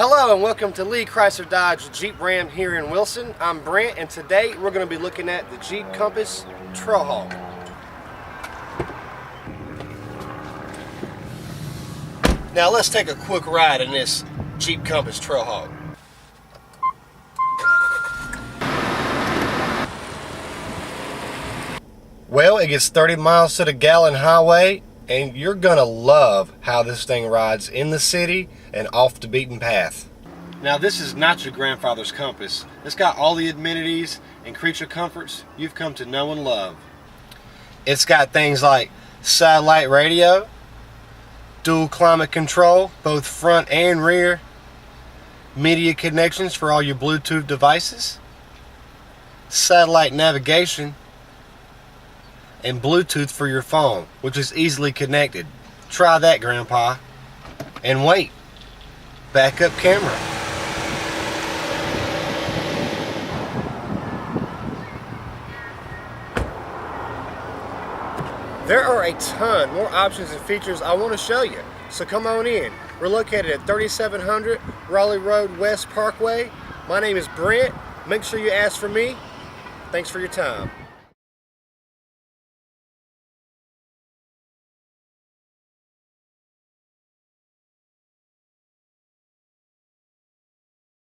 Hello and welcome to Lee Chrysler Dodge Jeep Ram here in Wilson. I'm Brent and today we're going to be looking at the Jeep Compass Trailhawk. Now let's take a quick ride in this Jeep Compass Trailhawk. Well, it gets 30 miles to the gallon highway, and you're gonna love how this thing rides in the city and off the beaten path. Now this is not your grandfather's Compass. It's got all the amenities and creature comforts you've come to know and love. It's got things like satellite radio, dual climate control, both front and rear, media connections for all your Bluetooth devices, satellite navigation, and Bluetooth for your phone, which is easily connected. Try that, Grandpa. And wait, backup camera. There are a ton more options and features I want to show you, so come on in. We're located at 3700 Raleigh Road West Parkway. My name is Brent. Make sure you ask for me. Thanks for your time.